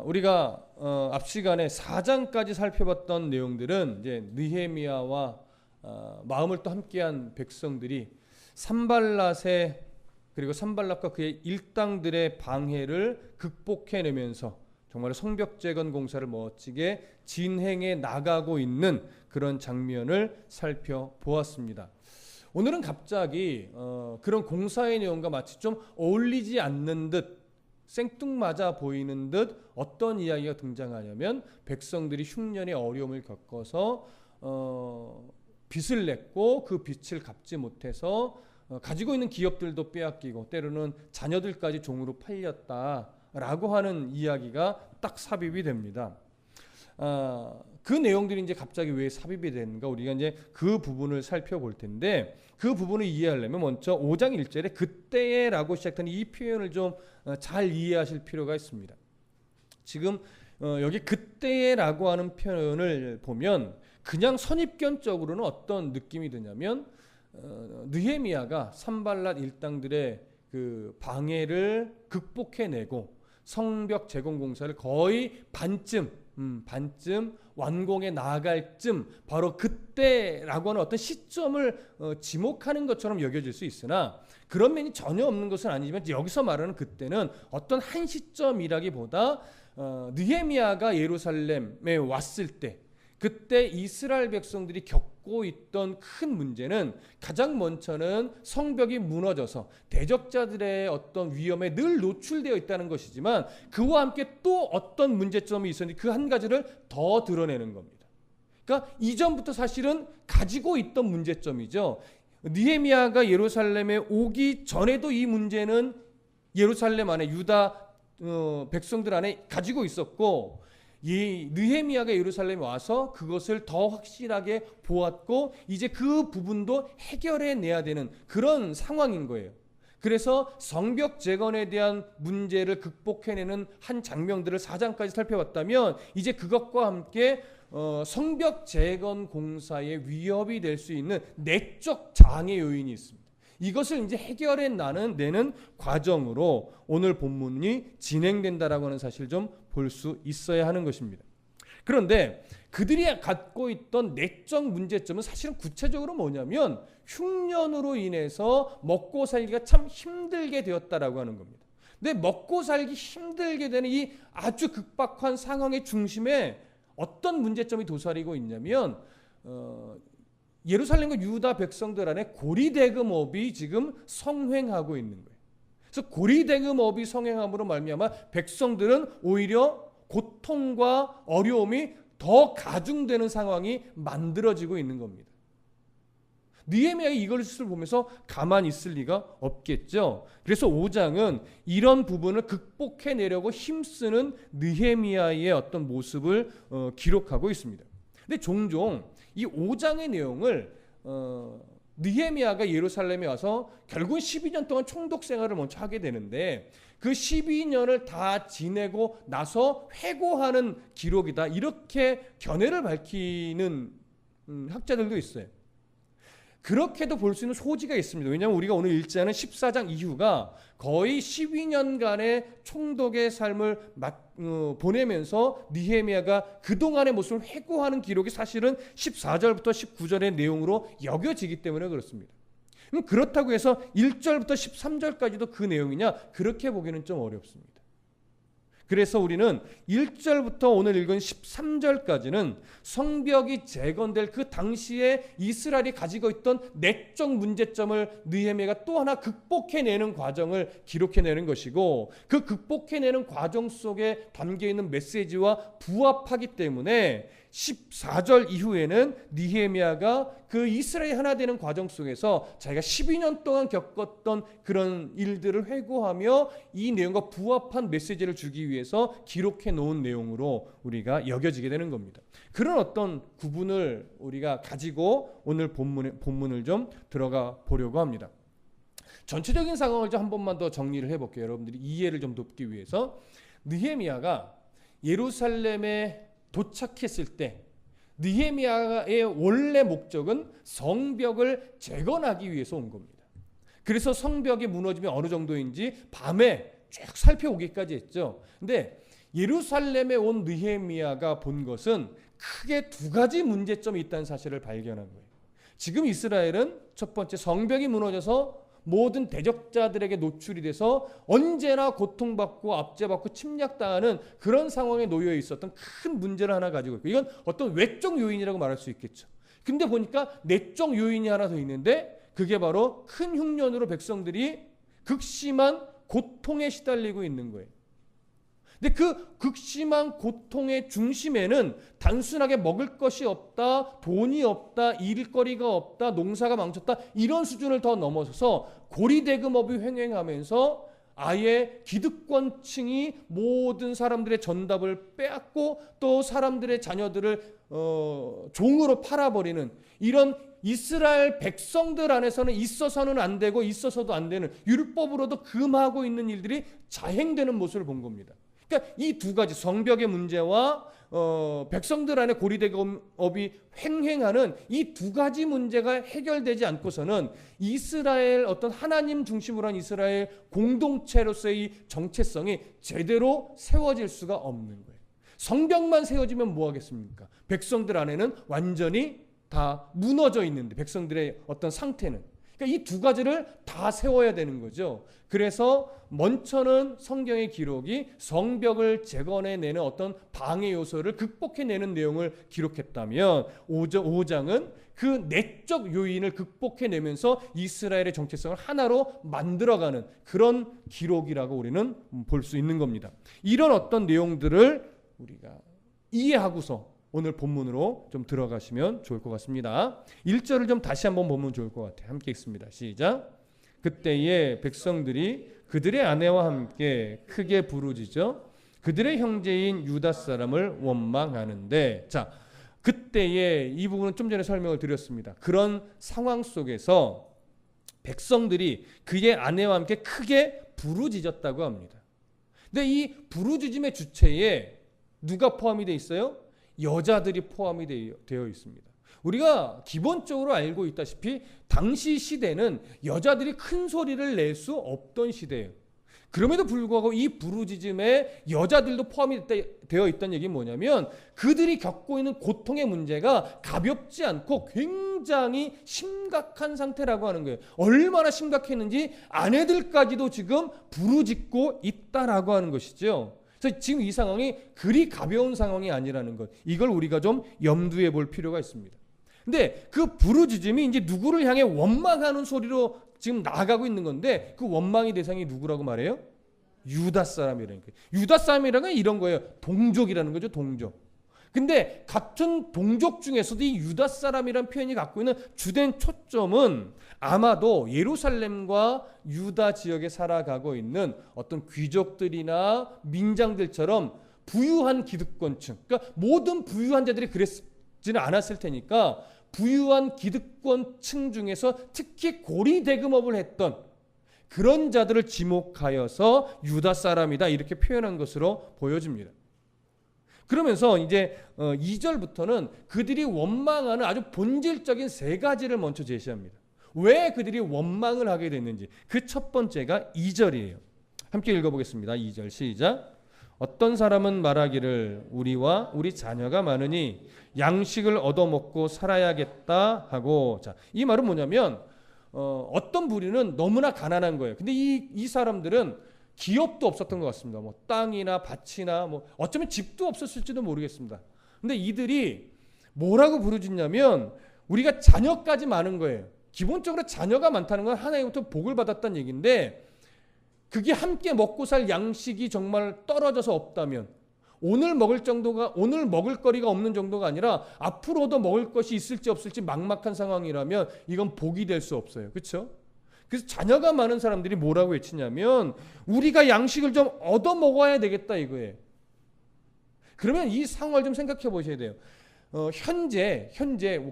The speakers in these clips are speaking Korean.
우리가 앞 시간에 4장까지 살펴봤던 내용들은 이제 느헤미야와 마음을 또 함께한 백성들이 산발랏의 그리고 산발랏과 그의 일당들의 방해를 극복해내면서 정말 성벽 재건 공사를 멋지게 진행해 나가고 있는 그런 장면을 살펴보았습니다. 오늘은 갑자기 그런 공사의 내용과 마치 좀 어울리지 않는 듯 생뚱맞아 보이는 듯 어떤 이야기가 등장하냐면 백성들이 흉년의 어려움을 겪어서 빚을 냈고 그 빚을 갚지 못해서 가지고 있는 기업들도 빼앗기고 때로는 자녀들까지 종으로 팔렸다라고 하는 이야기가 딱 삽입이 됩니다. 그 내용들이 이제 갑자기 왜 삽입이 되는가 우리가 이제 그 부분을 살펴볼 텐데 그 부분을 이해하려면 먼저 5장 1절에 그때라고 시작하는 이 표현을 좀 잘 이해하실 필요가 있습니다. 지금 여기 그때라고 하는 표현을 보면 그냥 선입견적으로는 어떤 느낌이 드냐면 느헤미야가 산발랏 일당들의 그 방해를 극복해내고 성벽 재건 공사를 거의 반쯤 완공해 나아갈 쯤 바로 그때라고 하는 어떤 시점을 지목하는 것처럼 여겨질 수 있으나 그런 면이 전혀 없는 것은 아니지만 여기서 말하는 그때는 어떤 한 시점이라기보다 느헤미야가 예루살렘에 왔을 때 그때 이스라엘 백성들이 겪고 있던 큰 문제는 가장 먼저는 성벽이 무너져서 대적자들의 어떤 위험에 늘 노출되어 있다는 것이지만 그와 함께 또 어떤 문제점이 있었는지 그 한 가지를 더 드러내는 겁니다. 그러니까 이전부터 사실은 가지고 있던 문제점이죠. 느헤미야가 예루살렘에 오기 전에도 이 문제는 예루살렘 안에 유다 백성들 안에 가지고 있었고 이 느헤미야가 예루살렘에 와서 그것을 더 확실하게 보았고 이제 그 부분도 해결해 내야 되는 그런 상황인 거예요. 그래서 성벽 재건에 대한 문제를 극복해내는 한 장면들을 4장까지 살펴봤다면 이제 그것과 함께 성벽 재건 공사의 위협이 될 수 있는 내적 장애 요인이 있습니다. 이것을 이제 해결해 내는 과정으로 오늘 본문이 진행된다라고 하는 사실을 좀 볼 수 있어야 하는 것입니다. 그런데 그들이 갖고 있던 내적 문제점은 사실은 구체적으로 뭐냐면 흉년으로 인해서 먹고 살기가 참 힘들게 되었다라고 하는 겁니다. 근데 먹고 살기 힘들게 되는 이 아주 급박한 상황의 중심에 어떤 문제점이 도사리고 있냐면 예루살렘과 유다 백성들 안에 고리대금업이 지금 성행하고 있는 거예요. 그래서 고리대금업이 성행함으로 말미암아 백성들은 오히려 고통과 어려움이 더 가중되는 상황이 만들어지고 있는 겁니다. 느헤미야가 이것을 보면서 가만히 있을 리가 없겠죠. 그래서 5장은 이런 부분을 극복해내려고 힘쓰는 느헤미야의 어떤 모습을 기록하고 있습니다. 근데 종종 이 5장의 내용을 느헤미야가 예루살렘에 와서 결국은 12년 동안 총독 생활을 먼저 하게 되는데 그 12년을 다 지내고 나서 회고하는 기록이다 이렇게 견해를 밝히는 학자들도 있어요. 그렇게도 볼 수 있는 소지가 있습니다. 왜냐하면 우리가 오늘 읽지 않은 14장 이후가 거의 12년간의 총독의 삶을 보내면서 느헤미야가 그동안의 모습을 회고하는 기록이 사실은 14절부터 19절의 내용으로 여겨지기 때문에 그렇습니다. 그렇다고 해서 1절부터 13절까지도 그 내용이냐? 그렇게 보기는 좀 어렵습니다. 그래서 우리는 1절부터 오늘 읽은 13절까지는 성벽이 재건될 그 당시에 이스라엘이 가지고 있던 내적 문제점을 느헤미야가 또 하나 극복해내는 과정을 기록해내는 것이고 그 극복해내는 과정 속에 담겨있는 메시지와 부합하기 때문에 14절 이후에는 느헤미야가 그 이스라엘이 하나 되는 과정 속에서 자기가 12년 동안 겪었던 그런 일들을 회고하며 이 내용과 부합한 메시지를 주기 위해서 기록해 놓은 내용으로 우리가 여겨지게 되는 겁니다. 그런 어떤 구분을 우리가 가지고 오늘 본문을 좀 들어가 보려고 합니다. 전체적인 상황을 좀 한 번만 더 정리를 해볼게요. 여러분들이 이해를 좀 돕기 위해서 느헤미야가 예루살렘에 도착했을 때 느헤미야의 원래 목적은 성벽을 재건하기 위해서 온 겁니다. 그래서 성벽이 무너지면 어느 정도인지 밤에 쭉 살펴오기까지 했죠. 근데 예루살렘에 온 느헤미야가 본 것은 크게 두 가지 문제점이 있다는 사실을 발견한 거예요. 지금 이스라엘은 첫 번째, 성벽이 무너져서 모든 대적자들에게 노출이 돼서 언제나 고통받고 압제받고 침략당하는 그런 상황에 놓여 있었던 큰 문제를 하나 가지고 있고, 이건 어떤 외적 요인이라고 말할 수 있겠죠. 근데 보니까 내적 요인이 하나 더 있는데, 그게 바로 큰 흉년으로 백성들이 극심한 고통에 시달리고 있는 거예요. 근데 그 극심한 고통의 중심에는 단순하게 먹을 것이 없다, 돈이 없다, 일거리가 없다, 농사가 망쳤다, 이런 수준을 더 넘어서서 고리대금업이 횡행하면서 아예 기득권층이 모든 사람들의 전답을 빼앗고 또 사람들의 자녀들을 종으로 팔아버리는, 이런 이스라엘 백성들 안에서는 있어서는 안 되고 있어서도 안 되는, 율법으로도 금하고 있는 일들이 자행되는 모습을 본 겁니다. 그러니까 이 두 가지, 성벽의 문제와 백성들 안에 고리대금업이 횡행하는 이 두 가지 문제가 해결되지 않고서는 이스라엘, 어떤 하나님 중심으로 한 이스라엘 공동체로서의 정체성이 제대로 세워질 수가 없는 거예요. 성벽만 세워지면 뭐 하겠습니까? 백성들 안에는 완전히 다 무너져 있는데, 백성들의 어떤 상태는. 그러니까 이 두 가지를 다 세워야 되는 거죠. 그래서 먼저는 성경의 기록이 성벽을 재건해내는 어떤 방해 요소를 극복해내는 내용을 기록했다면, 5장은 그 내적 요인을 극복해내면서 이스라엘의 정체성을 하나로 만들어가는 그런 기록이라고 우리는 볼 수 있는 겁니다. 이런 어떤 내용들을 우리가 이해하고서 오늘 본문으로 좀 들어가시면 좋을 것 같습니다. 1절을 좀 다시 한번 보면 좋을 것 같아요. 함께 읽습니다. 시작. 그때에 백성들이 그들의 아내와 함께 크게 부르짖어 그들의 형제인 유다 사람을 원망하는데, 자, 그때에 이 부분은 좀 전에 설명을 드렸습니다. 그런 상황 속에서 백성들이 그의 아내와 함께 크게 부르짖었다고 합니다. 근데 이 부르짖음의 주체에 누가 포함이 되어 있어요? 여자들이 포함이 되어 있습니다. 우리가 기본적으로 알고 있다시피 당시 시대는 여자들이 큰 소리를 낼 수 없던 시대예요. 그럼에도 불구하고 이 부르짖음에 여자들도 포함이 되어 있다는 얘기는 뭐냐면, 그들이 겪고 있는 고통의 문제가 가볍지 않고 굉장히 심각한 상태라고 하는 거예요. 얼마나 심각했는지 아내들까지도 지금 부르짖고 있다라고 하는 것이죠. 그래서 지금 이 상황이 그리 가벼운 상황이 아니라는 것, 이걸 우리가 좀 염두에 볼 필요가 있습니다. 근데 그 부르짖음이 이제 누구를 향해 원망하는 소리로 지금 나아가고 있는 건데, 그 원망의 대상이 누구라고 말해요? 유다 사람이라는 거예요. 유다 사람이라는 건 이런 거예요. 동족이라는 거죠. 동족. 근데 같은 동족 중에서도 이 유다 사람이라는 표현이 갖고 있는 주된 초점은 아마도 예루살렘과 유다 지역에 살아가고 있는 어떤 귀족들이나 민장들처럼 부유한 기득권층, 그러니까 모든 부유한 자들이 그랬지는 않았을 테니까 부유한 기득권층 중에서 특히 고리대금업을 했던 그런 자들을 지목하여서 유다 사람이다 이렇게 표현한 것으로 보여집니다. 그러면서 이제 2절부터는 그들이 원망하는 아주 본질적인 세 가지를 먼저 제시합니다. 왜 그들이 원망을 하게 됐는지, 그 첫 번째가 2절이에요. 함께 읽어보겠습니다. 2절 시작. 어떤 사람은 말하기를 우리와 우리 자녀가 많으니 양식을 얻어먹고 살아야겠다 하고, 자, 이 말은 뭐냐면 어떤 부류는 너무나 가난한 거예요. 근데 이 사람들은 기업도 없었던 것 같습니다. 뭐 땅이나 밭이나 뭐 어쩌면 집도 없었을지도 모르겠습니다. 근데 이들이 뭐라고 부르짖냐면 우리가 자녀까지 많은 거예요. 기본적으로 자녀가 많다는 건 하나님부터 복을 받았다는 얘기인데, 그게 함께 먹고 살 양식이 정말 떨어져서 없다면, 오늘 먹을 거리가 없는 정도가 아니라 앞으로도 먹을 것이 있을지 없을지 막막한 상황이라면 이건 복이 될 수 없어요. 그렇죠? 그래서 자녀가 많은 사람들이 뭐라고 외치냐면 우리가 양식을 좀 얻어 먹어야 되겠다 이거예요. 그러면 이 상황을 좀 생각해 보셔야 돼요. 현재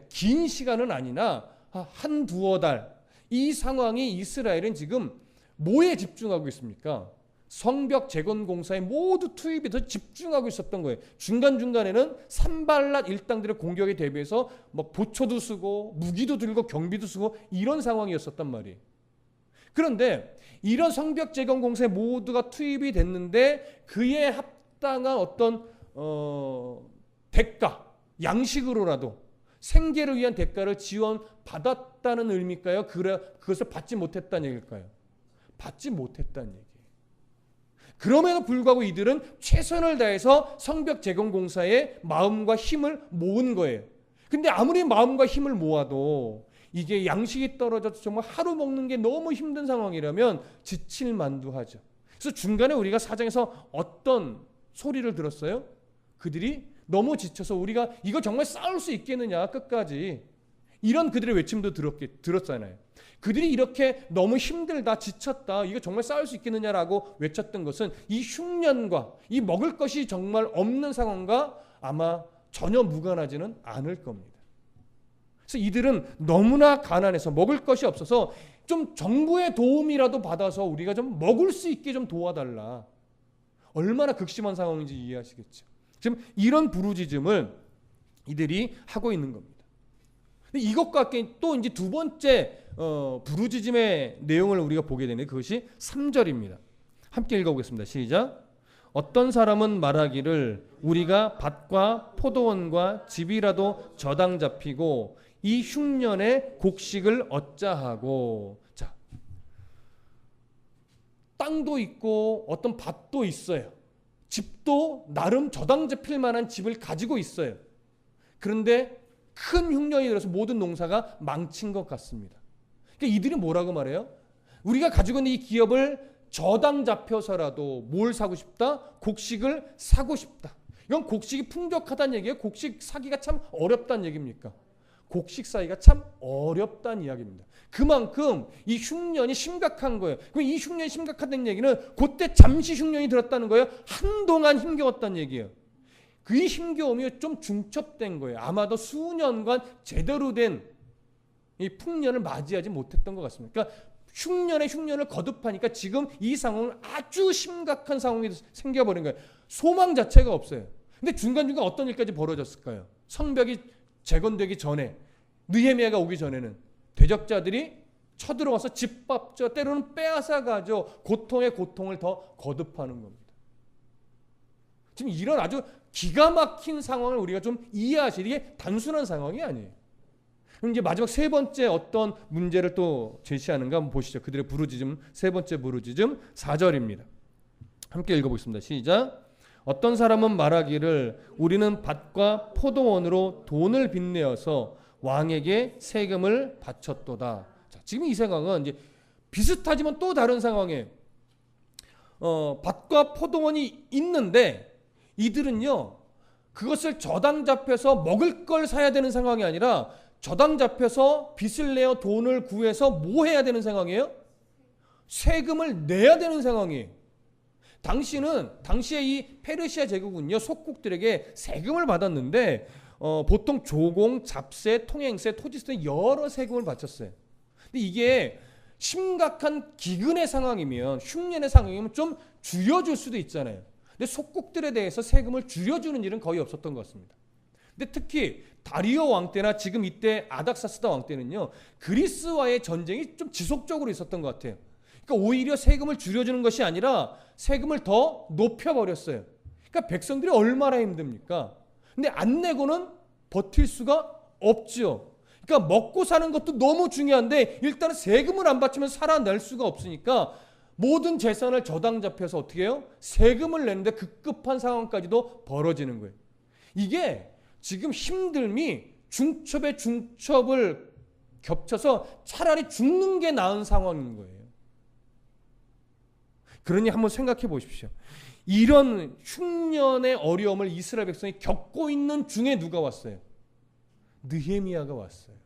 긴 시간은 아니나 한 두어 달, 이 상황이 이스라엘은 지금 뭐에 집중하고 있습니까? 성벽 재건 공사에 모두 투입이 더 집중하고 있었던 거예요. 중간중간에는 산발랏 일당들의 공격에 대비해서 뭐 보초도 쓰고 무기도 들고 경비도 쓰고 이런 상황이었었단 말이에요. 그런데 이런 성벽 재건 공사에 모두가 투입이 됐는데 그에 합당한 어떤 대가, 양식으로라도 생계를 위한 대가를 지원받았다는 의미일까요? 그것을 받지 못했다는 얘기일까요? 받지 못했다는 얘기예요. 그럼에도 불구하고 이들은 최선을 다해서 성벽 재건 공사에 마음과 힘을 모은 거예요. 근데 아무리 마음과 힘을 모아도 이게 양식이 떨어져서 정말 하루 먹는 게 너무 힘든 상황이라면 지칠 만도 하죠. 그래서 중간에 우리가 사장에서 어떤 소리를 들었어요? 그들이 너무 지쳐서 우리가 이거 정말 싸울 수 있겠느냐 끝까지, 이런 그들의 외침도 들었잖아요. 그들이 이렇게 너무 힘들다, 지쳤다, 이거 정말 싸울 수 있겠느냐라고 외쳤던 것은 이 흉년과 이 먹을 것이 정말 없는 상황과 아마 전혀 무관하지는 않을 겁니다. 그래서 이들은 너무나 가난해서 먹을 것이 없어서 좀 정부의 도움이라도 받아서 우리가 좀 먹을 수 있게 좀 도와달라. 얼마나 극심한 상황인지 이해하시겠죠. 지금 이런 부르짖음을 이들이 하고 있는 겁니다. 근데 이것과 함께 또 이제 두 번째 부르짖음의 내용을 우리가 보게 되는데 그것이 3절입니다. 함께 읽어보겠습니다. 시작. 어떤 사람은 말하기를 우리가 밭과 포도원과 집이라도 저당 잡히고 이 흉년에 곡식을 얻자 하고. 자, 땅도 있고 어떤 밭도 있어요. 집도 나름 저당 잡힐 만한 집을 가지고 있어요. 그런데 큰 흉년이 들어서 모든 농사가 망친 것 같습니다. 그러니까 이들이 뭐라고 말해요? 우리가 가지고 있는 이 기업을 저당 잡혀서라도 뭘 사고 싶다? 곡식을 사고 싶다. 이건 곡식이 풍족하다는 얘기예요? 곡식 사기가 참 어렵다는 얘기입니까? 곡식 사기가 참 어렵다는 이야기입니다. 그만큼 이 흉년이 심각한 거예요. 그럼 이 흉년이 심각하다는 얘기는 그때 잠시 흉년이 들었다는 거예요? 한동안 힘겨웠다는 얘기예요. 그 힘겨움이 좀 중첩된 거예요. 아마도 수년간 제대로 된 이 풍년을 맞이하지 못했던 것 같습니다. 그러니까 흉년에 흉년을 거듭하니까 지금 이 상황은 아주 심각한 상황이 생겨버린 거예요. 소망 자체가 없어요. 근데 중간중간 어떤 일까지 벌어졌을까요? 성벽이 재건되기 전에, 느헤미야가 오기 전에는 대적자들이 쳐들어와서 짓밟죠. 때로는 빼앗아가죠. 고통의 고통을 더 거듭하는 겁니다. 지금 이런 아주 기가 막힌 상황을 우리가 좀 이해하시는 게 단순한 상황이 아니에요. 그럼 이제 마지막 세 번째 어떤 문제를 또 제시하는가 한번 보시죠. 그들의 부르짖음, 세 번째 부르짖음 4절입니다. 함께 읽어보겠습니다. 시작. 어떤 사람은 말하기를 우리는 밭과 포도원으로 돈을 빚내어서 왕에게 세금을 바쳤도다. 자, 지금 이 상황은 이제 비슷하지만 또 다른 상황이에요. 밭과 포도원이 있는데 이들은요, 그것을 저당 잡혀서 먹을 걸 사야 되는 상황이 아니라 저당 잡혀서 빚을 내어 돈을 구해서 뭐 해야 되는 상황이에요? 세금을 내야 되는 상황이에요. 당시에 이 페르시아 제국은요, 속국들에게 세금을 받았는데 보통 조공, 잡세, 통행세, 토지세 등 여러 세금을 바쳤어요. 근데 이게 심각한 기근의 상황이면, 흉년의 상황이면 좀 줄여줄 수도 있잖아요. 근데 속국들에 대해서 세금을 줄여주는 일은 거의 없었던 것 같습니다. 근데 특히 다리오 왕 때나 지금 이때 아닥사스다 왕 때는요, 그리스와의 전쟁이 좀 지속적으로 있었던 것 같아요. 그러니까 오히려 세금을 줄여주는 것이 아니라 세금을 더 높여버렸어요. 그러니까 백성들이 얼마나 힘듭니까? 근데 안 내고는 버틸 수가 없죠. 그러니까 먹고 사는 것도 너무 중요한데 일단은 세금을 안 바치면 살아날 수가 없으니까 모든 재산을 저당 잡혀서 어떻게 해요? 세금을 내는데 급급한 상황까지도 벌어지는 거예요. 이게 지금 힘듦이 중첩에 중첩을 겹쳐서 차라리 죽는 게 나은 상황인 거예요. 그러니 한번 생각해 보십시오. 이런 흉년의 어려움을 이스라엘 백성이 겪고 있는 중에 누가 왔어요? 느헤미야가 왔어요.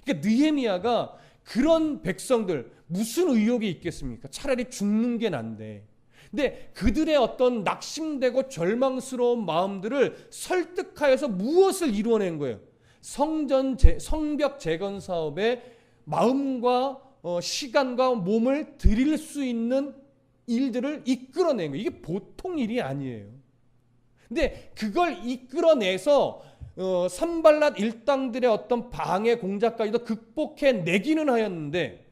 그러니까 느헤미야가 그런 백성들 무슨 의욕이 있겠습니까? 차라리 죽는 게 난데. 근데 그들의 어떤 낙심되고 절망스러운 마음들을 설득하여서 무엇을 이루어낸 거예요? 성벽 재건 사업에 마음과 시간과 몸을 들일 수 있는 일들을 이끌어낸 거예요. 이게 보통 일이 아니에요. 근데 그걸 이끌어내서 산발랏 일당들의 어떤 방해 공작까지도 극복해내기는 하였는데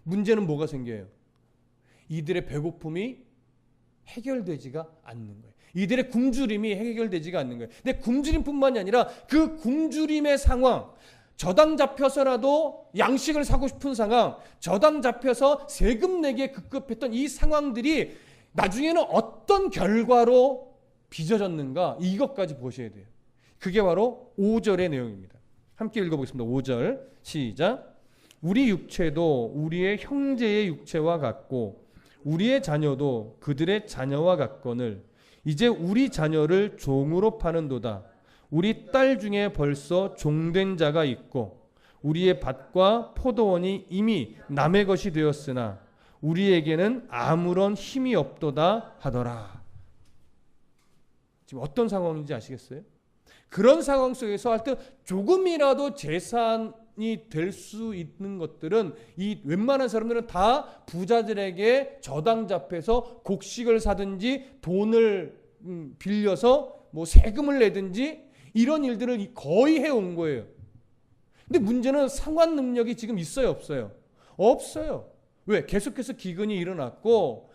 문제는 뭐가 생겨요? 이들의 배고픔이 해결되지가 않는 거예요. 이들의 굶주림이 해결되지가 않는 거예요. 근데 굶주림뿐만이 아니라 그 굶주림의 상황, 저당 잡혀서라도 양식을 사고 싶은 상황, 저당 잡혀서 세금 내기에 급급했던 이 상황들이 나중에는 어떤 결과로 빚어졌는가, 이것까지 보셔야 돼요. 그게 바로 5절의 내용입니다. 함께 읽어보겠습니다. 5절 시작. 우리 육체도 우리의 형제의 육체와 같고 우리의 자녀도 그들의 자녀와 같거늘 이제 우리 자녀를 종으로 파는도다. 우리 딸 중에 벌써 종된 자가 있고 우리의 밭과 포도원이 이미 남의 것이 되었으나 우리에게는 아무런 힘이 없도다 하더라. 지금 어떤 상황인지 아시겠어요? 그런 상황 속에서 하여튼 조금이라도 재산이 될 수 있는 것들은 이 웬만한 사람들은 다 부자들에게 저당 잡혀서 곡식을 사든지 돈을 빌려서 뭐 세금을 내든지 이런 일들을 거의 해온 거예요. 근데 문제는 상환 능력이 지금 있어요, 없어요? 없어요. 왜? 계속해서 기근이 일어났고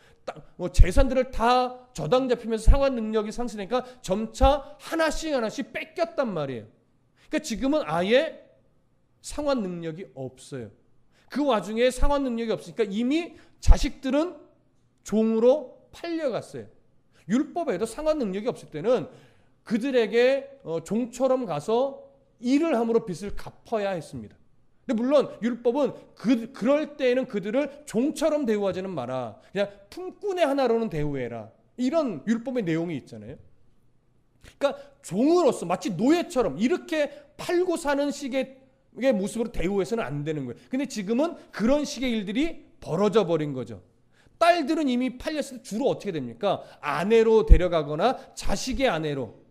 뭐 재산들을 다 저당 잡히면서 상환 능력이 상승하니까 점차 하나씩 뺏겼단 말이에요. 그러니까 지금은 아예 상환 능력이 없어요. 그 와중에 상환 능력이 없으니까 이미 자식들은 종으로 팔려갔어요. 율법에도 상환 능력이 없을 때는 그들에게 종처럼 가서 일을 함으로 빚을 갚아야 했습니다. 근데 물론 율법은 그럴 때에는 그들을 종처럼 대우하지는 마라. 그냥 품꾼의 하나로는 대우해라. 이런 율법의 내용이 있잖아요. 그러니까 종으로서 마치 노예처럼 이렇게 팔고 사는 식의 모습으로 대우해서는 안 되는 거예요. 근데 지금은 그런 식의 일들이 벌어져 버린 거죠. 딸들은 이미 팔렸을 때 주로 어떻게 됩니까? 아내로 데려가거나 자식의 아내로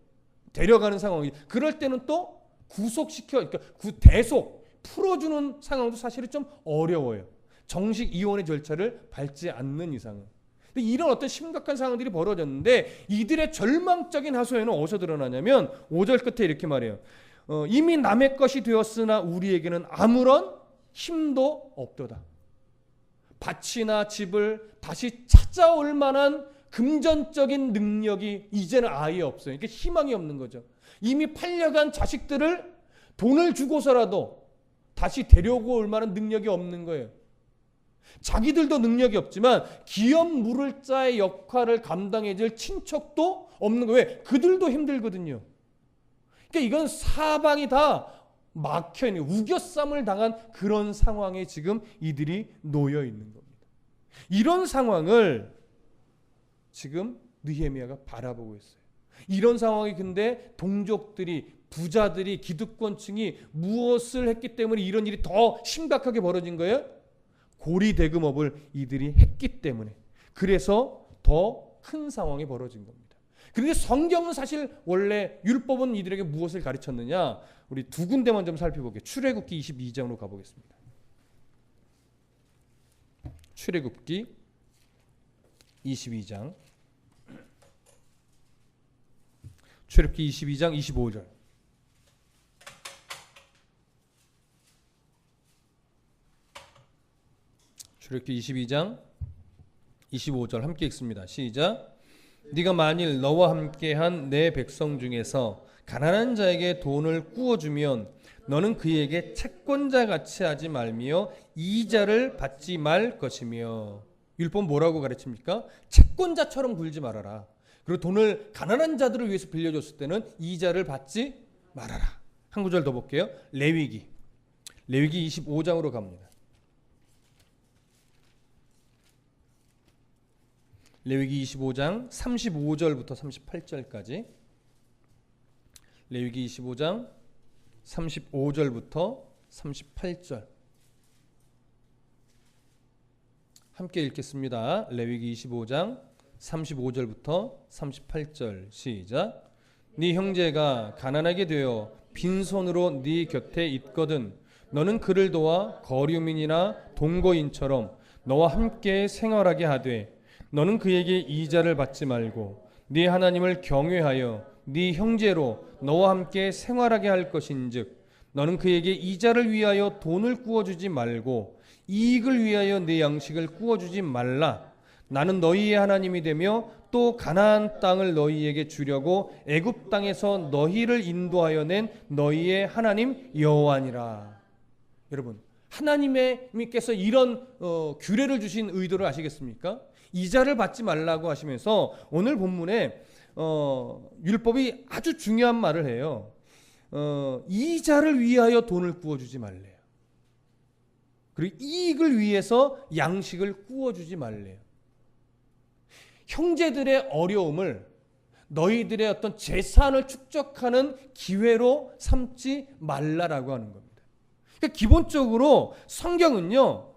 데려가는 상황이. 그럴 때는 또 구속시켜, 그러니까 대속, 풀어주는 상황도 사실은 좀 어려워요. 정식 이혼의 절차를 밟지 않는 이상은. 근데 이런 어떤 심각한 상황들이 벌어졌는데 이들의 절망적인 하소연은 어디서 드러나냐면 5절 끝에 이렇게 말해요. 이미 남의 것이 되었으나 우리에게는 아무런 힘도 없도다. 밭이나 집을 다시 찾아올 만한 금전적인 능력이 이제는 아예 없어요. 그러니까 희망이 없는 거죠. 이미 팔려간 자식들을 돈을 주고서라도 다시 데려올 만한 능력이 없는 거예요. 자기들도 능력이 없지만 기업 물을 자의 역할을 감당해줄 친척도 없는 거예요. 왜? 그들도 힘들거든요. 그러니까 이건 사방이 다 막혀있는, 우겨쌈을 당한 그런 상황에 지금 이들이 놓여 있는 겁니다. 이런 상황을 지금 느헤미야가 바라보고 있어요. 이런 상황이 근데 동족들이, 부자들이, 기득권층이 무엇을 했기 때문에 이런 일이 더 심각하게 벌어진 거예요? 고리대금업을 이들이 했기 때문에. 그래서 더 큰 상황이 벌어진 겁니다. 그런데 성경은 사실 원래 율법은 이들에게 무엇을 가르쳤느냐? 우리 두 군데만 좀 살펴볼게요. 출애굽기 22장으로 가보겠습니다. 출애굽기 22장. 출애굽기 22장 25절. 출애굽기 22장 25절 함께 읽습니다. 시작. 네가 만일 너와 함께한 내 백성 중에서 가난한 자에게 돈을 꾸어주면 너는 그에게 채권자 같이 하지 말며 이자를 받지 말 것이며. 율법 뭐라고 가르칩니까? 채권자처럼 굴지 말아라. 그리고 돈을 가난한 자들을 위해서 빌려줬을 때는 이자를 받지 말아라. 한 구절 더 볼게요. 레위기 25장으로 갑니다. 레위기 25장 35절부터 38절까지. 레위기 25장 35절부터 38절 함께 읽겠습니다. 레위기 25장 35절부터 38절 시작. 네 형제가 가난하게 되어 빈손으로 네 곁에 있거든 너는 그를 도와 거류민이나 동거인처럼 너와 함께 생활하게 하되 너는 그에게 이자를 받지 말고 네 하나님을 경외하여 네 형제로 너와 함께 생활하게 할 것인즉 너는 그에게 이자를 위하여 돈을 꾸어주지 말고 이익을 위하여 네 양식을 꾸어주지 말라. 나는 너희의 하나님이 되며 또 가나안 땅을 너희에게 주려고 애굽 땅에서 너희를 인도하여 낸 너희의 하나님 여호와니라. 여러분, 하나님께서 이런 규례를 주신 의도를 아시겠습니까? 이자를 받지 말라고 하시면서 오늘 본문에 율법이 아주 중요한 말을 해요. 이자를 위하여 돈을 구워주지 말래요. 그리고 이익을 위해서 양식을 구워주지 말래요. 형제들의 어려움을 너희들의 어떤 재산을 축적하는 기회로 삼지 말라라고 하는 겁니다. 그러니까 기본적으로 성경은요,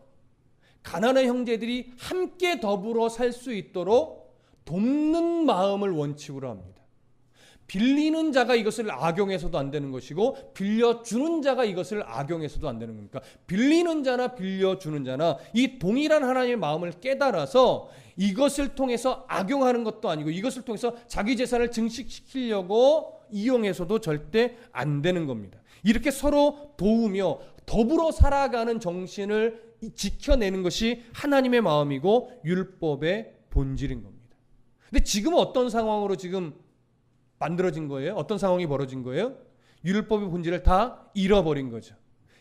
가난한 형제들이 함께 더불어 살 수 있도록 돕는 마음을 원칙으로 합니다. 빌리는 자가 이것을 악용해서도 안 되는 것이고 빌려주는 자가 이것을 악용해서도 안 되는 겁니다. 빌리는 자나 빌려주는 자나 이 동일한 하나님의 마음을 깨달아서 이것을 통해서 악용하는 것도 아니고 이것을 통해서 자기 재산을 증식시키려고 이용해서도 절대 안 되는 겁니다. 이렇게 서로 도우며 더불어 살아가는 정신을 지켜내는 것이 하나님의 마음이고 율법의 본질인 겁니다. 근데 지금은 어떤 상황으로 지금 만들어진 거예요? 어떤 상황이 벌어진 거예요? 율법의 본질을 다 잃어버린 거죠.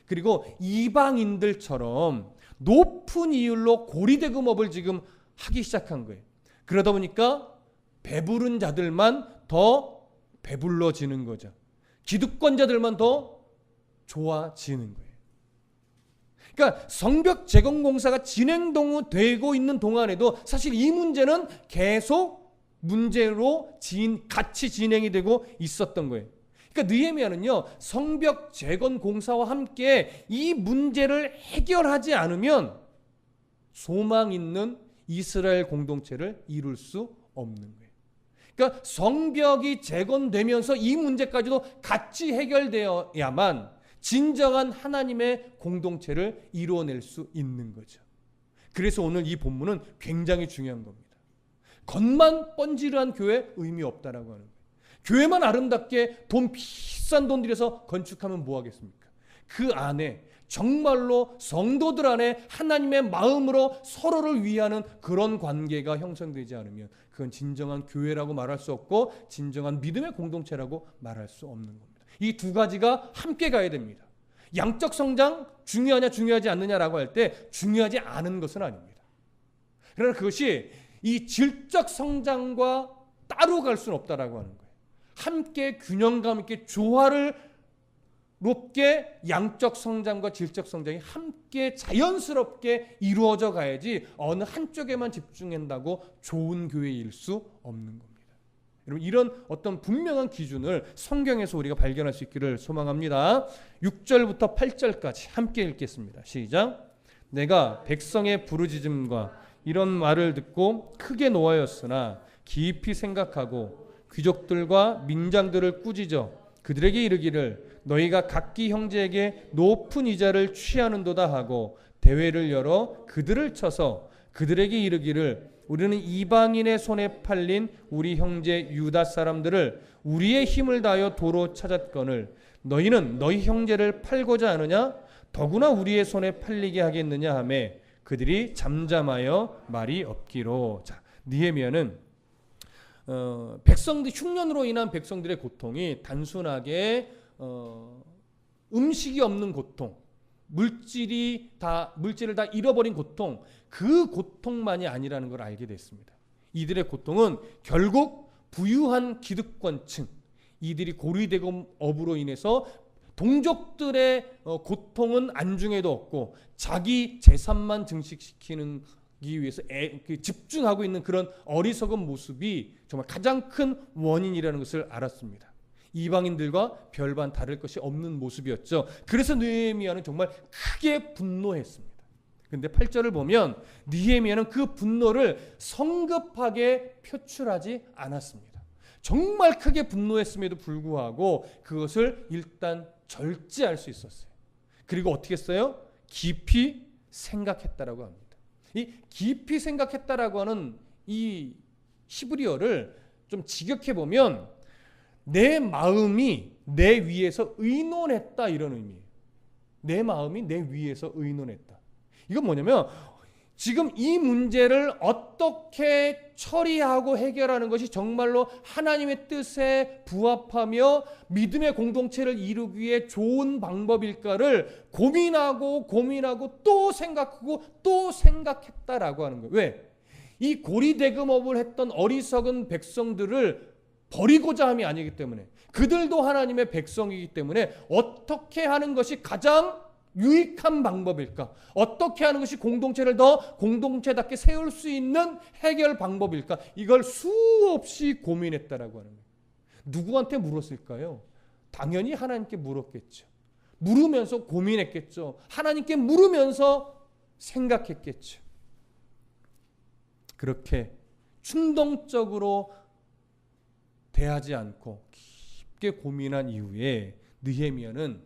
그리고 이방인들처럼 높은 이율로 고리대금업을 지금 하기 시작한 거예요. 그러다 보니까 배부른 자들만 더 배불러지는 거죠. 기득권자들만 더 좋아지는 거예요. 그러니까 성벽 재건 공사가 진행되고 있는 동안에도 사실 이 문제는 계속 문제로 같이 진행이 되고 있었던 거예요. 그러니까 느헤미야는요, 성벽 재건 공사와 함께 이 문제를 해결하지 않으면 소망 있는 이스라엘 공동체를 이룰 수 없는 거예요. 그러니까 성벽이 재건되면서 이 문제까지도 같이 해결되어야만 진정한 하나님의 공동체를 이루어낼 수 있는 거죠. 그래서 오늘 이 본문은 굉장히 중요한 겁니다. 겉만 번지르한 교회 의미 없다라고 하는 거예요. 교회만 아름답게 비싼 돈 들여서 건축하면 뭐 하겠습니까? 그 안에 정말로 성도들 안에 하나님의 마음으로 서로를 위하는 그런 관계가 형성되지 않으면 그건 진정한 교회라고 말할 수 없고 진정한 믿음의 공동체라고 말할 수 없는 겁니다. 이 두 가지가 함께 가야 됩니다. 양적 성장 중요하냐 중요하지 않느냐라고 할 때 중요하지 않은 것은 아닙니다. 그러나 그것이 이 질적 성장과 따로 갈 수는 없다라고 하는 거예요. 함께 균형감 있게 조화를 높게 양적 성장과 질적 성장이 함께 자연스럽게 이루어져 가야지 어느 한쪽에만 집중한다고 좋은 교회일 수 없는 겁니다. 여러분, 이런 어떤 분명한 기준을 성경에서 우리가 발견할 수 있기를 소망합니다. 6절부터 8절까지 함께 읽겠습니다. 시작. 내가 백성의 부르짖음과 이런 말을 듣고 크게 노하였으나 깊이 생각하고 귀족들과 민장들을 꾸짖어 그들에게 이르기를 너희가 각기 형제에게 높은 이자를 취하는도다 하고 대회를 열어 그들을 쳐서 그들에게 이르기를 우리는 이방인의 손에 팔린 우리 형제 유다 사람들을 우리의 힘을 다하여 도로 찾았거늘 너희는 너희 형제를 팔고자 하느냐 더구나 우리의 손에 팔리게 하겠느냐 하며 그들이 잠잠하여 말이 없기로. 자, 느헤미야는 백성들 흉년으로 인한 백성들의 고통이 단순하게 음식이 없는 고통, 물질을 다 잃어버린 고통, 그 고통만이 아니라는 걸 알게 됐습니다. 이들의 고통은 결국 부유한 기득권층, 이들이 고리대금업으로 인해서 동족들의 고통은 안중에도 없고 자기 재산만 증식시키는 위해서 집중하고 있는 그런 어리석은 모습이 정말 가장 큰 원인이라는 것을 알았습니다. 이방인들과 별반 다를 것이 없는 모습이었죠. 그래서 느헤미야는 정말 크게 분노했습니다. 그런데 8절을 보면 느헤미야는 그 분노를 성급하게 표출하지 않았습니다. 정말 크게 분노했음에도 불구하고 그것을 일단 절제할 수 있었어요. 그리고 어떻게 했어요? 깊이 생각했다라고 합니다. 이 깊이 생각했다라고 하는 이 히브리어를 좀 직역해 보면 내 마음이 내 위에서 의논했다 이런 의미예요. 내 마음이 내 위에서 의논했다. 이건 뭐냐면 지금 이 문제를 어떻게 처리하고 해결하는 것이 정말로 하나님의 뜻에 부합하며 믿음의 공동체를 이루기 위해 좋은 방법일까를 고민하고 또 생각하고 또 생각했다라고 하는 거예요. 왜? 이 고리대금업을 했던 어리석은 백성들을 버리고자 함이 아니기 때문에, 그들도 하나님의 백성이기 때문에 어떻게 하는 것이 가장 유익한 방법일까? 어떻게 하는 것이 공동체를 더 공동체답게 세울 수 있는 해결 방법일까? 이걸 수없이 고민했다라고 하는 거예요. 누구한테 물었을까요? 당연히 하나님께 물었겠죠. 물으면서 고민했겠죠. 하나님께 물으면서 생각했겠죠. 그렇게 충동적으로 대하지 않고 깊게 고민한 이후에 느헤미야는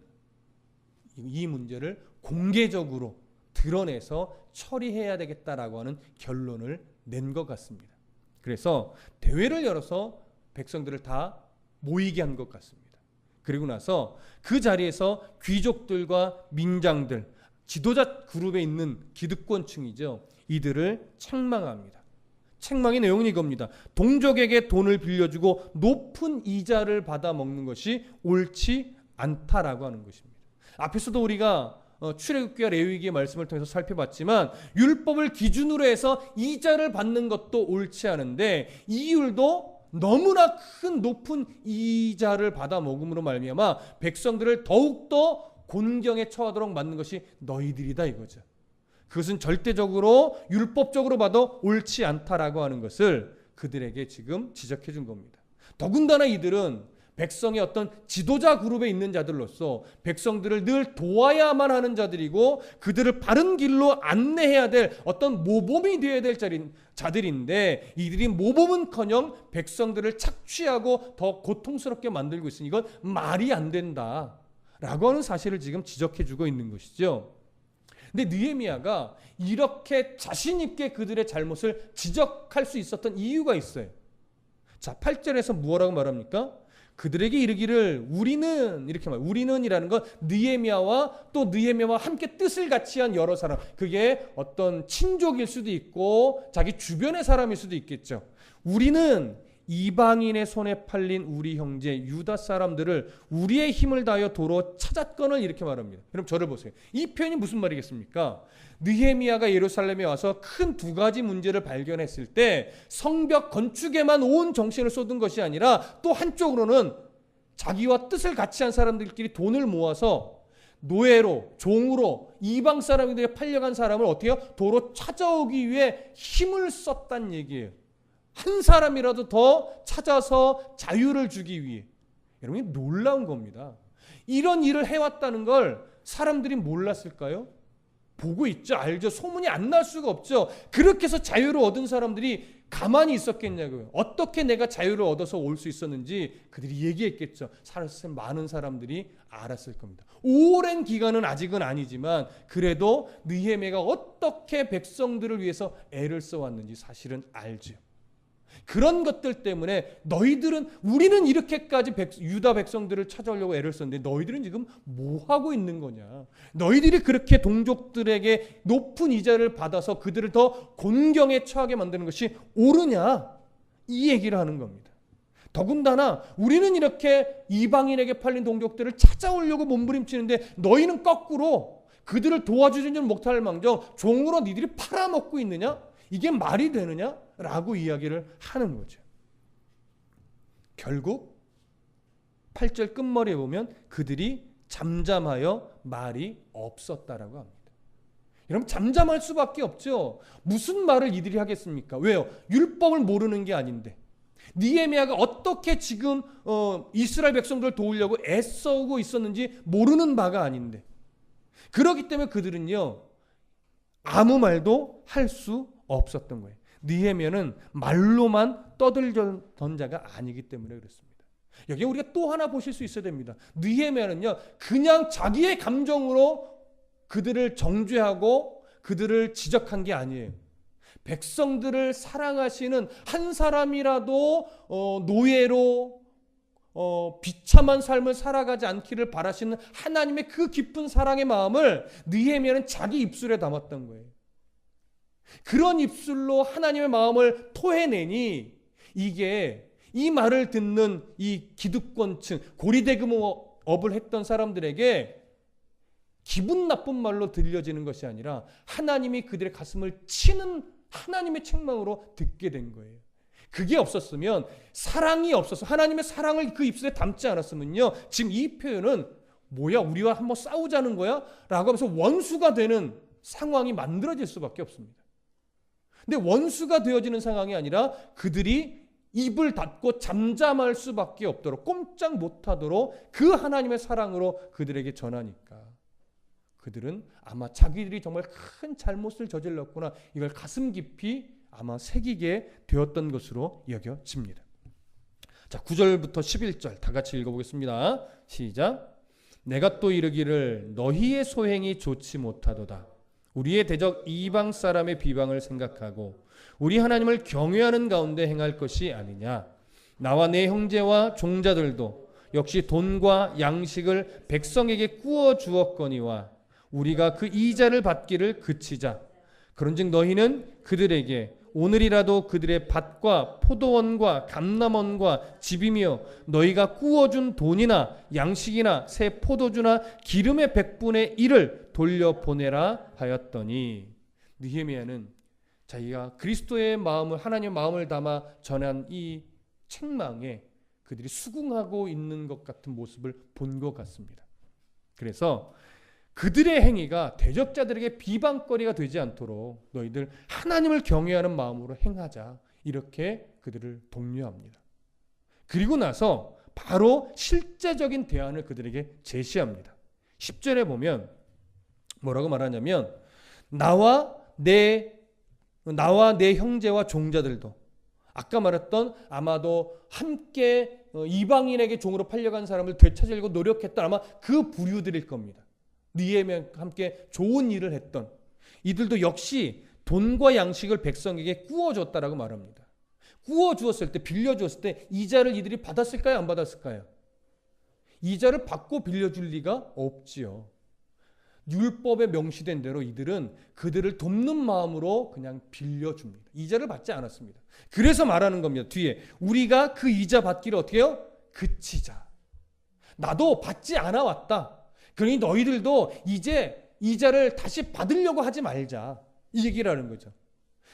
이 문제를 공개적으로 드러내서 처리해야 되겠다라고 하는 결론을 낸 것 같습니다. 그래서 대회를 열어서 백성들을 다 모이게 한 것 같습니다. 그리고 나서 그 자리에서 귀족들과 민장들, 지도자 그룹에 있는 기득권층이죠. 이들을 책망합니다. 책망의 내용은 이겁니다. 동족에게 돈을 빌려주고 높은 이자를 받아 먹는 것이 옳지 않다라고 하는 것입니다. 앞에서도 우리가 출애굽기와 레위기의 말씀을 통해서 살펴봤지만 율법을 기준으로 해서 이자를 받는 것도 옳지 않은데 이율도 너무나 큰 높은 이자를 받아 먹음으로 말미암아 백성들을 더욱더 곤경에 처하도록 만든 것이 너희들이다 이거죠. 그것은 절대적으로 율법적으로 봐도 옳지 않다라고 하는 것을 그들에게 지금 지적해 준 겁니다. 더군다나 이들은 백성의 어떤 지도자 그룹에 있는 자들로서 백성들을 늘 도와야만 하는 자들이고 그들을 바른 길로 안내해야 될 어떤 모범이 되어야 될 자들인데 이들이 모범은커녕 백성들을 착취하고 더 고통스럽게 만들고 있으니 이건 말이 안 된다라고 하는 사실을 지금 지적해 주고 있는 것이죠. 근데 느헤미야가 이렇게 자신 있게 그들의 잘못을 지적할 수 있었던 이유가 있어요. 자, 8절에서 뭐라고 말합니까? 그들에게 이르기를 우리는 이렇게 말. 우리는이라는 건 느헤미야와 또 느헤미야와 함께 뜻을 같이 한 여러 사람. 그게 어떤 친족일 수도 있고 자기 주변의 사람일 수도 있겠죠. 우리는 이방인의 손에 팔린 우리 형제 유다 사람들을 우리의 힘을 다하여 도로 찾았거늘 이렇게 말합니다. 그럼 저를 보세요. 이 표현이 무슨 말이겠습니까? 느헤미야가 예루살렘에 와서 큰 두 가지 문제를 발견했을 때 성벽 건축에만 온 정신을 쏟은 것이 아니라 또 한쪽으로는 자기와 뜻을 같이 한 사람들끼리 돈을 모아서 노예로 종으로 이방 사람들에 팔려간 사람을 어떻게 해요? 도로 찾아오기 위해 힘을 썼단 얘기예요. 한 사람이라도 더 찾아서 자유를 주기 위해. 여러분 놀라운 겁니다. 이런 일을 해왔다는 걸 사람들이 몰랐을까요? 보고 있죠. 알죠. 소문이 안 날 수가 없죠. 그렇게 해서 자유를 얻은 사람들이 가만히 있었겠냐고요. 어떻게 내가 자유를 얻어서 올 수 있었는지 그들이 얘기했겠죠. 사실 많은 사람들이 알았을 겁니다. 오랜 기간은 아직은 아니지만 그래도 느헤미야가 어떻게 백성들을 위해서 애를 써왔는지 사실은 알죠. 그런 것들 때문에 우리는 이렇게까지 유다 백성들을 찾아오려고 애를 썼는데 너희들은 지금 뭐 하고 있는 거냐? 너희들이 그렇게 동족들에게 높은 이자를 받아서 그들을 더 곤경에 처하게 만드는 것이 옳으냐? 이 얘기를 하는 겁니다. 더군다나 우리는 이렇게 이방인에게 팔린 동족들을 찾아오려고 몸부림치는데 너희는 거꾸로 그들을 도와주지는 못할 망정 종으로 니들이 팔아먹고 있느냐? 이게 말이 되느냐? 라고 이야기를 하는 거죠. 결국 8절 끝머리에 보면 그들이 잠잠하여 말이 없었다라고 합니다. 여러분 잠잠할 수밖에 없죠. 무슨 말을 이들이 하겠습니까? 왜요? 율법을 모르는 게 아닌데. 느헤미야가 어떻게 지금 이스라엘 백성들을 도우려고 애써오고 있었는지 모르는 바가 아닌데. 그렇기 때문에 그들은요. 아무 말도 할 수 없었던 거예요. 느헤미야는 말로만 떠들던 자가 아니기 때문에 그렇습니다. 여기 우리가 또 하나 보실 수 있어야 됩니다. 느헤미야는요, 그냥 자기의 감정으로 그들을 정죄하고 그들을 지적한 게 아니에요. 백성들을 사랑하시는 한 사람이라도 노예로 비참한 삶을 살아가지 않기를 바라시는 하나님의 그 깊은 사랑의 마음을 느헤미야는 자기 입술에 담았던 거예요. 그런 입술로 하나님의 마음을 토해내니 이게 이 말을 듣는 이 기득권층, 고리대금업을 했던 사람들에게 기분 나쁜 말로 들려지는 것이 아니라 하나님이 그들의 가슴을 치는 하나님의 책망으로 듣게 된 거예요. 그게 없었으면, 사랑이 없어서 하나님의 사랑을 그 입술에 담지 않았으면요, 지금 이 표현은 뭐야, 우리와 한번 싸우자는 거야? 라고 하면서 원수가 되는 상황이 만들어질 수밖에 없습니다. 근데 원수가 되어지는 상황이 아니라 그들이 입을 닫고 잠잠할 수밖에 없도록, 꼼짝 못하도록 그 하나님의 사랑으로 그들에게 전하니까 그들은 아마 자기들이 정말 큰 잘못을 저질렀구나, 이걸 가슴 깊이 아마 새기게 되었던 것으로 여겨집니다. 자, 9절부터 11절 다 같이 읽어보겠습니다. 시작. 내가 또 이르기를 너희의 소행이 좋지 못하도다. 우리의 대적 이방 사람의 비방을 생각하고 우리 하나님을 경외하는 가운데 행할 것이 아니냐. 나와 내 형제와 종자들도 역시 돈과 양식을 백성에게 꾸어 주었거니와 우리가 그 이자를 받기를 그치자. 그런즉 너희는 그들에게 오늘이라도 그들의 밭과 포도원과 감람원과 집이며 너희가 꾸어준 돈이나 양식이나 새 포도주나 기름의 100분의 1을 돌려보내라 하였더니, 느헤미야는 자기가 그리스도의 마음을, 하나님의 마음을 담아 전한 이 책망에 그들이 수긍하고 있는 것 같은 모습을 본 것 같습니다. 그래서 그들의 행위가 대적자들에게 비방거리가 되지 않도록 너희들 하나님을 경외하는 마음으로 행하자, 이렇게 그들을 독려합니다. 그리고 나서 바로 실제적인 대안을 그들에게 제시합니다. 10절에 보면 뭐라고 말하냐면, 나와 내 형제와 종자들도, 아까 말했던 아마도 함께 이방인에게 종으로 팔려간 사람을 되찾으려고 노력했던 아마 그 부류들일 겁니다. 느헤미야와 함께 좋은 일을 했던 이들도 역시 돈과 양식을 백성에게 꾸어줬다라고 말합니다. 꾸어주었을 때, 빌려주었을 때 이자를 이들이 받았을까요? 안 받았을까요? 이자를 받고 빌려줄 리가 없지요. 율법에 명시된 대로 이들은 그들을 돕는 마음으로 그냥 빌려줍니다. 이자를 받지 않았습니다. 그래서 말하는 겁니다. 뒤에 우리가 그 이자 받기를 어떻게 해요? 그치자. 나도 받지 않아 왔다. 그러니 너희들도 이제 이자를 다시 받으려고 하지 말자, 이 얘기를 하는 거죠.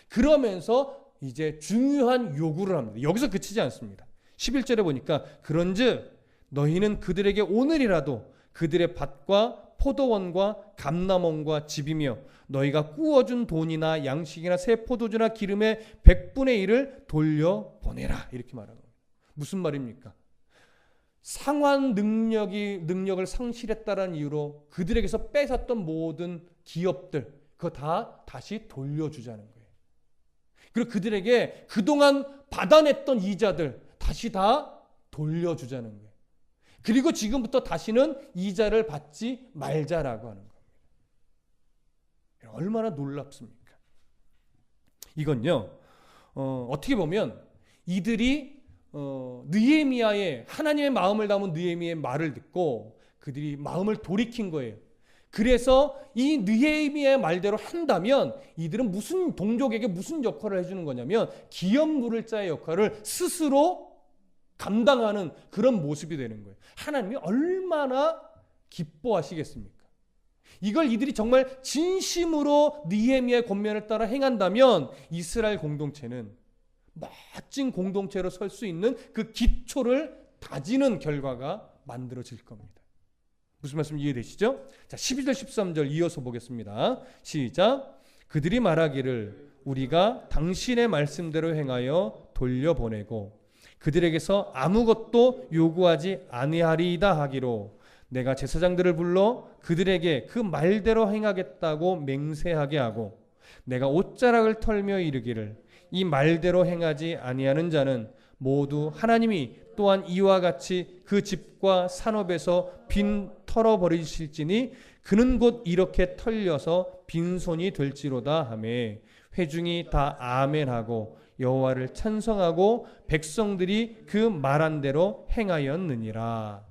그러면서 이제 중요한 요구를 합니다. 여기서 그치지 않습니다. 11절에 보니까 그런즉 너희는 그들에게 오늘이라도 그들의 밭과 포도원과 감람원과 집이며 너희가 꾸어준 돈이나 양식이나 새 포도주나 기름의 100분의 1을 돌려보내라, 이렇게 말하는 겁니다. 무슨 말입니까? 상환 능력을 상실했다는 이유로 그들에게서 뺏었던 모든 기업들, 그거 다 다시 돌려주자는 거예요. 그리고 그들에게 그동안 받아냈던 이자들 다시 다 돌려주자는 거예요. 그리고 지금부터 다시는 이자를 받지 말자라고 하는 겁니다. 얼마나 놀랍습니까? 이건요, 어떻게 보면 이들이 느헤미야의, 하나님의 마음을 담은 느헤미야의 말을 듣고 그들이 마음을 돌이킨 거예요. 그래서 이 느헤미야의 말대로 한다면 이들은 무슨 동족에게 무슨 역할을 해주는 거냐면 기업 물을 자의 역할을 스스로 감당하는 그런 모습이 되는 거예요. 하나님이 얼마나 기뻐하시겠습니까? 이걸 이들이 정말 진심으로 느헤미야의 권면을 따라 행한다면 이스라엘 공동체는 멋진 공동체로 설 수 있는 그 기초를 다지는 결과가 만들어질 겁니다. 무슨 말씀 이해되시죠? 자, 12절 13절 이어서 보겠습니다. 시작. 그들이 말하기를 우리가 당신의 말씀대로 행하여 돌려보내고 그들에게서 아무것도 요구하지 아니하리이다 하기로 내가 제사장들을 불러 그들에게 그 말대로 행하겠다고 맹세하게 하고 내가 옷자락을 털며 이르기를 이 말대로 행하지 아니하는 자는 모두 하나님이 또한 이와 같이 그 집과 산업에서 빈 털어버리실지니 그는 곧 이렇게 털려서 빈손이 될지로다 하매 회중이 다 아멘하고 여호와를 찬송하고 백성들이 그 말한 대로 행하였느니라.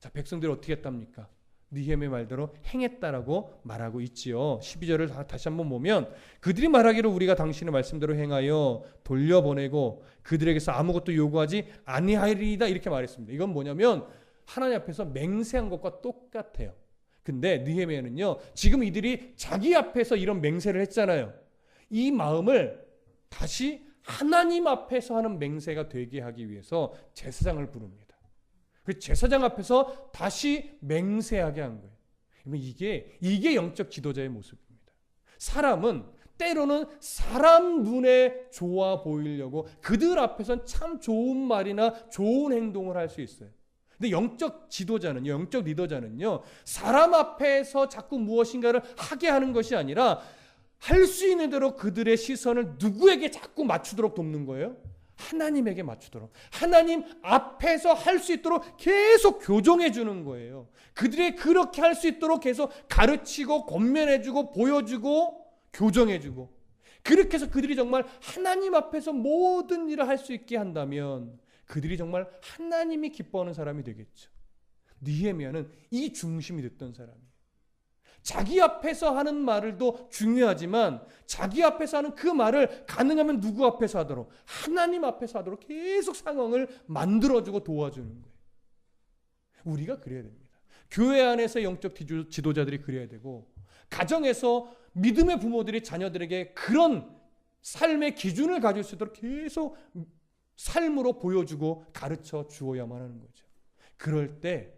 자, 백성들이 어떻게 했답니까? 느헤미야 말대로 행했다라고 말하고 있지요. 12절을 다시 한번 보면 그들이 말하기를 우리가 당신의 말씀대로 행하여 돌려보내고 그들에게서 아무것도 요구하지 아니하리이다 이렇게 말했습니다. 이건 뭐냐면 하나님 앞에서 맹세한 것과 똑같아요. 근데 느헤미야는요, 지금 이들이 자기 앞에서 이런 맹세를 했잖아요. 이 마음을 다시 하나님 앞에서 하는 맹세가 되게 하기 위해서 제사장을 부릅니다. 그 제사장 앞에서 다시 맹세하게 한 거예요. 이게 영적 지도자의 모습입니다. 사람은 때로는 사람 눈에 좋아 보이려고 그들 앞에서는 참 좋은 말이나 좋은 행동을 할 수 있어요. 근데 영적 지도자는요, 영적 리더자는요, 사람 앞에서 자꾸 무엇인가를 하게 하는 것이 아니라 할 수 있는 대로 그들의 시선을 누구에게 자꾸 맞추도록 돕는 거예요? 하나님에게 맞추도록. 하나님 앞에서 할 수 있도록 계속 교정해 주는 거예요. 그들이 그렇게 할 수 있도록 계속 가르치고 권면해 주고 보여주고 교정해 주고, 그렇게 해서 그들이 정말 하나님 앞에서 모든 일을 할 수 있게 한다면 그들이 정말 하나님이 기뻐하는 사람이 되겠죠. 느헤미야는 이 중심이 됐던 사람이에요. 자기 앞에서 하는 말도 중요하지만 자기 앞에서 하는 그 말을 가능하면 누구 앞에서 하도록, 하나님 앞에서 하도록 계속 상황을 만들어주고 도와주는 거예요. 우리가 그래야 됩니다. 교회 안에서 영적 지도자들이 그래야 되고, 가정에서 믿음의 부모들이 자녀들에게 그런 삶의 기준을 가질 수 있도록 계속 삶으로 보여주고 가르쳐 주어야만 하는 거죠. 그럴 때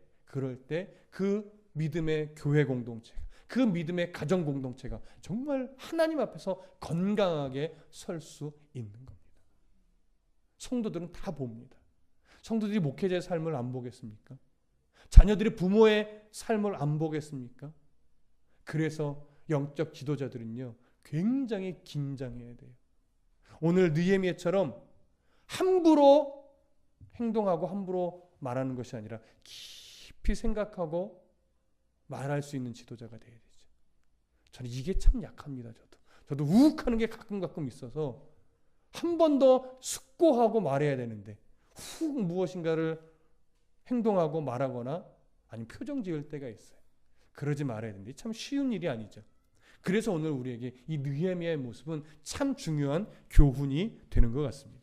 그 믿음의 교회 공동체, 그 믿음의 가정 공동체가 정말 하나님 앞에서 건강하게 설 수 있는 겁니다. 성도들은 다 봅니다. 성도들이 목회자의 삶을 안 보겠습니까? 자녀들이 부모의 삶을 안 보겠습니까? 그래서 영적 지도자들은요, 굉장히 긴장해야 돼요. 오늘 느헤미야처럼 함부로 행동하고 함부로 말하는 것이 아니라 깊이 생각하고 말할 수 있는 지도자가 돼야 되죠. 저는 이게 참 약합니다. 저도 우욱하는 게 가끔 있어서 한 번 더 숙고하고 말해야 되는데 훅 무엇인가를 행동하고 말하거나 아니면 표정 지을 때가 있어요. 그러지 말아야 되는데 참 쉬운 일이 아니죠. 그래서 오늘 우리에게 이 느헤미야의 모습은 참 중요한 교훈이 되는 것 같습니다.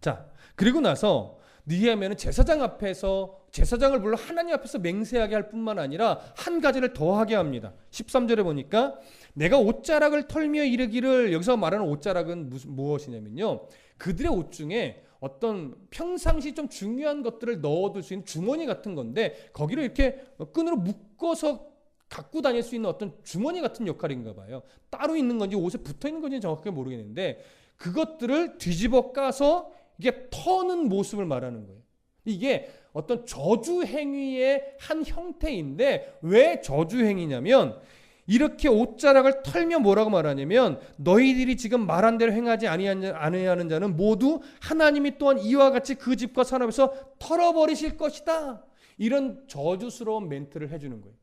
자, 그리고 나서 느헤미야는 제사장을 불러 하나님 앞에서 맹세하게 할 뿐만 아니라 한 가지를 더하게 합니다. 13절에 보니까 내가 옷자락을 털며 이르기를, 여기서 말하는 옷자락은 무엇이냐면요, 그들의 옷 중에 어떤 평상시 좀 중요한 것들을 넣어둘 수 있는 주머니 같은 건데, 거기를 이렇게 끈으로 묶어서 갖고 다닐 수 있는 어떤 주머니 같은 역할인가 봐요. 따로 있는 건지 옷에 붙어 있는 건지 정확하게 모르겠는데 그것들을 뒤집어 까서 이게 터는 모습을 말하는 거예요. 이게 어떤 저주 행위의 한 형태인데, 왜 저주 행위냐면 이렇게 옷자락을 털며 뭐라고 말하냐면 너희들이 지금 말한 대로 행하지 아니하는 자는 모두 하나님이 또한 이와 같이 그 집과 산업에서 털어버리실 것이다. 이런 저주스러운 멘트를 해주는 거예요.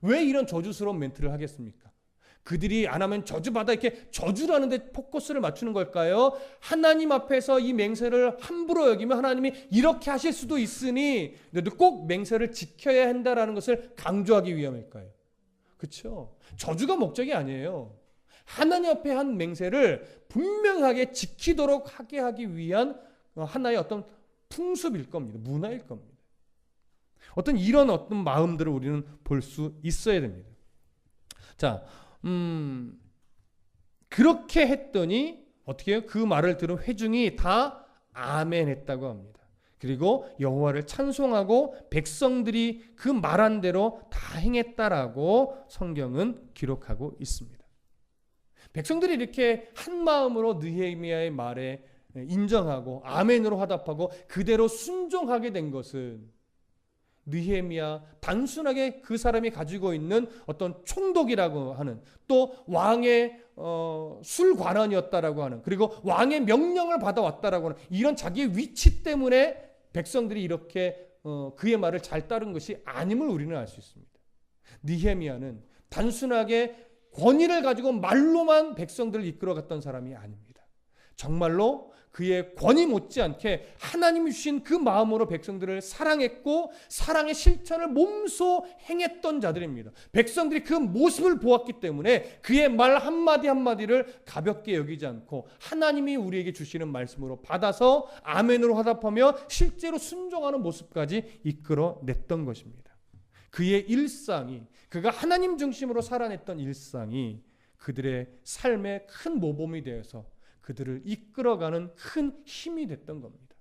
왜 이런 저주스러운 멘트를 하겠습니까? 그들이 안 하면 저주받아, 이렇게 저주라는 데 포커스를 맞추는 걸까요? 하나님 앞에서 이 맹세를 함부로 여기면 하나님이 이렇게 하실 수도 있으니 너도 꼭 맹세를 지켜야 한다라는 것을 강조하기 위함일까요? 그렇죠? 저주가 목적이 아니에요. 하나님 앞에 한 맹세를 분명하게 지키도록 하게 하기 위한 하나의 어떤 풍습일 겁니다. 문화일 겁니다. 이런 마음들을 우리는 볼 수 있어야 됩니다. 자, 그렇게 했더니 어떻게 해요? 그 말을 들은 회중이 다 아멘 했다고 합니다. 그리고 여호와를 찬송하고 백성들이 그 말한 대로 다 행했다라고 성경은 기록하고 있습니다. 백성들이 이렇게 한 마음으로 느헤미야의 말에 인정하고 아멘으로 화답하고 그대로 순종하게 된 것은 느헤미야 단순하게 그 사람이 가지고 있는 어떤 총독이라고 하는, 또 왕의 술관원이었다라고 하는, 그리고 왕의 명령을 받아왔다라고 하는 이런 자기의 위치 때문에 백성들이 이렇게 그의 말을 잘 따른 것이 아님을 우리는 알 수 있습니다. 느헤미야는 단순하게 권위를 가지고 말로만 백성들을 이끌어갔던 사람이 아닙니다. 정말로 그의 권위 못지않게 하나님이 주신 그 마음으로 백성들을 사랑했고 사랑의 실천을 몸소 행했던 자들입니다. 백성들이 그 모습을 보았기 때문에 그의 말 한마디 한마디를 가볍게 여기지 않고 하나님이 우리에게 주시는 말씀으로 받아서 아멘으로 화답하며 실제로 순종하는 모습까지 이끌어냈던 것입니다. 그의 일상이, 그가 하나님 중심으로 살아냈던 일상이 그들의 삶의 큰 모범이 되어서 그들을 이끌어가는 큰 힘이 됐던 겁니다.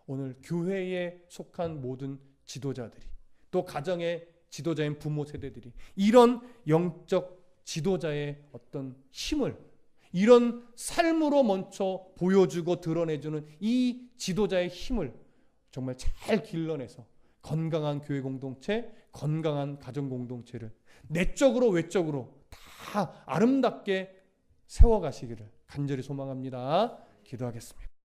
오늘 교회에 속한 모든 지도자들이, 또 가정의 지도자인 부모 세대들이 이런 영적 지도자의 어떤 힘을, 이런 삶으로 먼저 보여주고 드러내주는 이 지도자의 힘을 정말 잘 길러내서 건강한 교회 공동체, 건강한 가정 공동체를 내적으로 외적으로 다 아름답게 세워가시기를 간절히 소망합니다. 기도하겠습니다.